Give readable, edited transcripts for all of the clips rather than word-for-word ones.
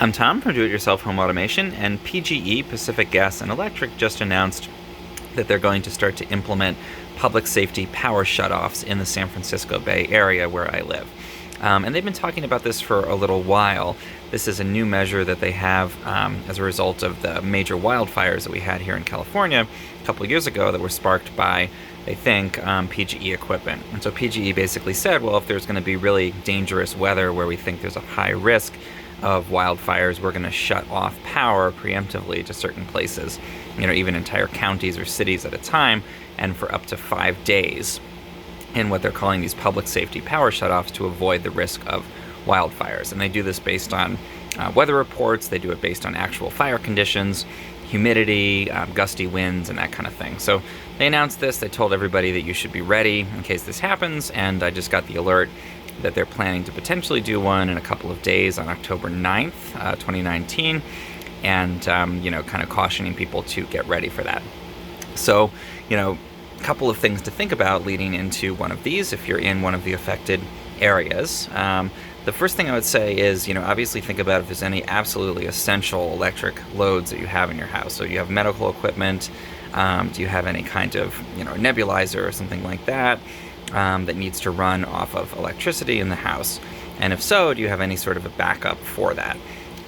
I'm Tom from Do-It-Yourself Home Automation, and PGE, Pacific Gas and Electric, just announced that they're going to start to implement public safety power shutoffs in the San Francisco Bay Area where I live. And they've been talking about this for a little while. This is a new measure that they have as a result of the major wildfires that we had here in California a couple of years ago that were sparked by, they think, PGE equipment. And so PGE basically said, well, if there's going to be really dangerous weather where we think there's a high risk of wildfires, we're going to shut off power preemptively to certain places, even entire counties or cities at a time, and for up to 5 days, in what they're calling these public safety power shutoffs to avoid the risk of wildfires. And they do this based on weather reports, they do it based on actual fire conditions, humidity, gusty winds, and that kind of thing. So they announced this, they told everybody that you should be ready in case this happens, and I just got the alert that they're planning to potentially do one in a couple of days on October 9th, 2019, and kind of cautioning people to get ready for that. So, a couple of things to think about leading into one of these if you're in one of the affected areas. The first thing I would say is, obviously think about if there's any absolutely essential electric loads that you have in your house. So you have medical equipment, do you have any kind of, nebulizer or something like that that needs to run off of electricity in the house? And if so, do you have any sort of a backup for that?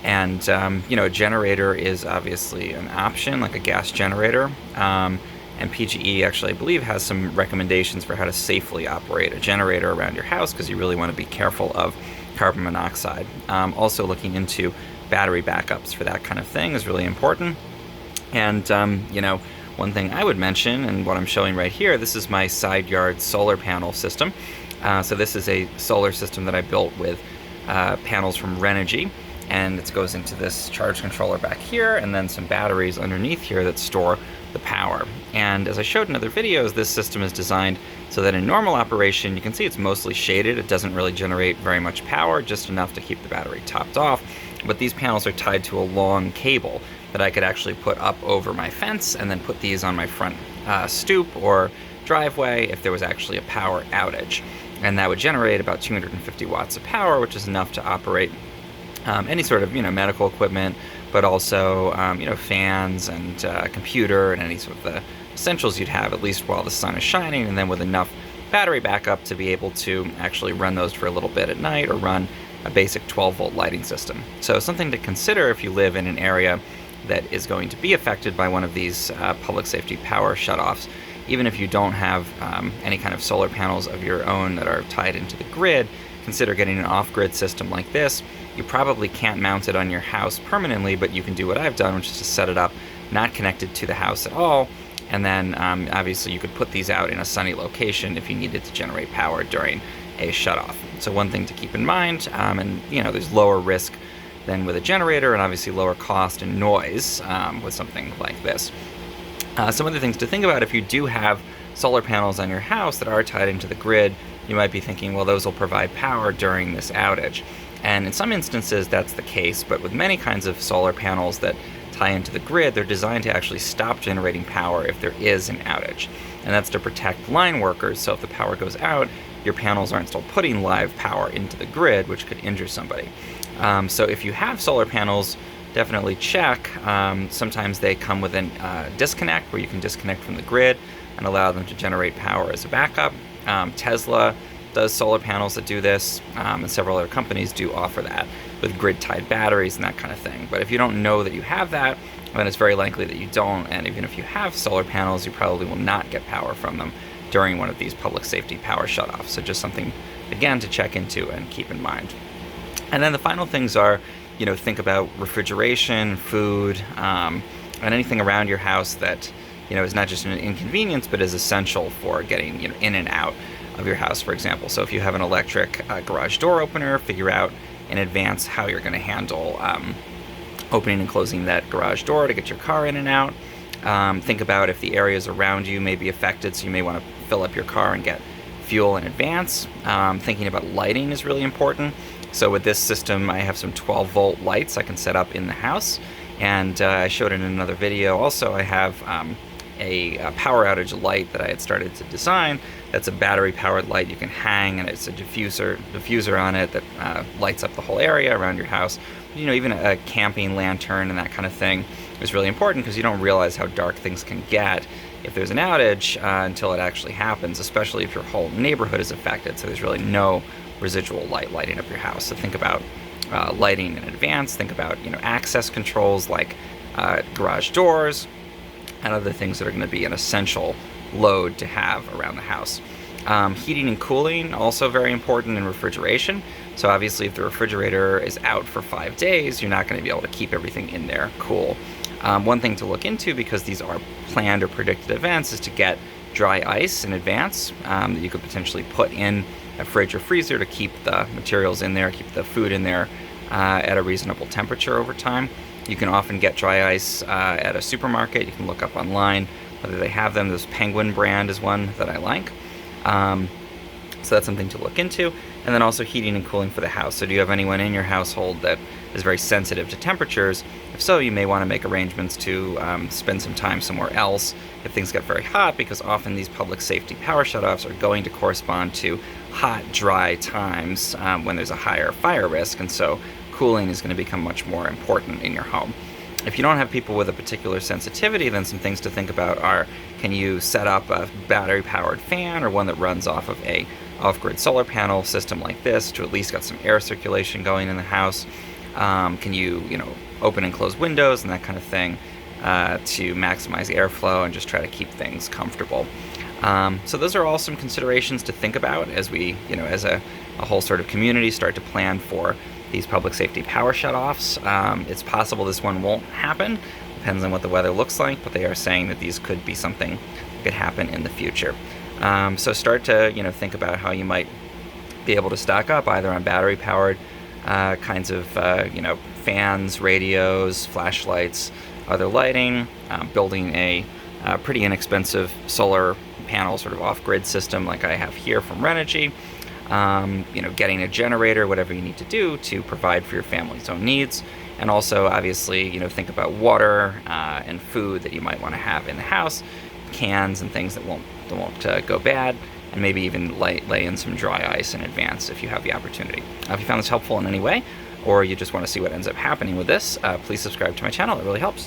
And, a generator is obviously an option, like a gas generator. And PGE actually, I believe, has some recommendations for how to safely operate a generator around your house, because you really want to be careful of carbon monoxide. Also looking into battery backups for that kind of thing is really important. And, one thing I would mention, and what I'm showing right here, this is my side yard solar panel system. So this is a solar system that I built with panels from Renogy, and it goes into this charge controller back here, and then some batteries underneath here that store the power. And as I showed in other videos, this system is designed so that in normal operation, you can see it's mostly shaded. It doesn't really generate very much power, just enough to keep the battery topped off. But these panels are tied to a long cable that I could actually put up over my fence and then put these on my front stoop or driveway if there was actually a power outage. And that would generate about 250 watts of power, which is enough to operate any sort of medical equipment, but also fans and computer and any sort of the essentials you'd have, at least while the sun is shining, and then with enough battery backup to be able to actually run those for a little bit at night, or run a basic 12-volt lighting system. So something to consider if you live in an area that is going to be affected by one of these public safety power shutoffs. Even if you don't have any kind of solar panels of your own that are tied into the grid, consider getting an off-grid system like this. You probably can't mount it on your house permanently, but you can do what I've done, which is to set it up not connected to the house at all. And then obviously you could put these out in a sunny location if you needed to generate power during a shutoff. So one thing to keep in mind, and there's lower risk than with a generator, and obviously lower cost and noise with something like this. Some other things to think about: if you do have solar panels on your house that are tied into the grid, you might be thinking, well, those will provide power during this outage. And in some instances that's the case, but with many kinds of solar panels that tie into the grid, they're designed to actually stop generating power if there is an outage. And that's to protect line workers, so if the power goes out, your panels aren't still putting live power into the grid, which could injure somebody. So if you have solar panels, definitely check. Sometimes they come with a disconnect, where you can disconnect from the grid and allow them to generate power as a backup. Tesla does solar panels that do this, and several other companies do offer that with grid-tied batteries and that kind of thing. But if you don't know that you have that, then it's very likely that you don't, and even if you have solar panels, you probably will not get power from them during one of these public safety power shutoffs. So just something, again, to check into and keep in mind. And then the final things are, think about refrigeration, food, and anything around your house that is not just an inconvenience, but is essential for getting in and out of your house, for example. So if you have an electric garage door opener, figure out in advance how you're going to handle opening and closing that garage door to get your car in and out. Think about if the areas around you may be affected, so you may want to fill up your car and get fuel in advance. Thinking about lighting is really important. So with this system, I have some 12-volt lights I can set up in the house, and I showed it in another video. Also, I have a power outage light that I had started to design. That's a battery-powered light you can hang, and it's a diffuser on it that lights up the whole area around your house. You know, even a camping lantern and that kind of thing is really important because you don't realize how dark things can get if there's an outage until it actually happens, especially if your whole neighborhood is affected. So there's really no residual light lighting up your house. So think about lighting in advance. Think about, you know, access controls like garage doors and other things that are going to be an essential load to have around the house. Heating and cooling, also very important in refrigeration. So obviously if the refrigerator is out for 5 days, you're not going to be able to keep everything in there cool. One thing to look into, because these are planned or predicted events, is to get dry ice in advance that you could potentially put in a fridge or freezer to keep the materials in there, keep the food in there at a reasonable temperature over time. You can often get dry ice at a supermarket. You can look up online whether they have them. This Penguin brand is one that I like. So that's something to look into. And then also heating and cooling for the house. So do you have anyone in your household that is very sensitive to temperatures? If so, you may want to make arrangements to spend some time somewhere else if things get very hot, because often these public safety power shutoffs are going to correspond to hot, dry times when there's a higher fire risk, and so cooling is going to become much more important in your home. If you don't have people with a particular sensitivity, then some things to think about are, can you set up a battery-powered fan or one that runs off of a off-grid solar panel system like this to at least get some air circulation going in the house? Can you open and close windows and that kind of thing to maximize airflow and just try to keep things comfortable? So those are all some considerations to think about as we, as a whole sort of community, start to plan for these public safety power shutoffs. It's possible this one won't happen. Depends on what the weather looks like, but they are saying that these could be something that could happen in the future. So start to, think about how you might be able to stock up either on battery-powered kinds of, fans, radios, flashlights, other lighting, building a pretty inexpensive solar panel sort of off-grid system like I have here from Renogy. Getting a generator, whatever you need to do to provide for your family's own needs. And also, obviously, think about water and food that you might want to have in the house, cans and things that won't go bad, and maybe even lay in some dry ice in advance if you have the opportunity. If you found this helpful in any way, or you just want to see what ends up happening with this, please subscribe to my channel. It really helps.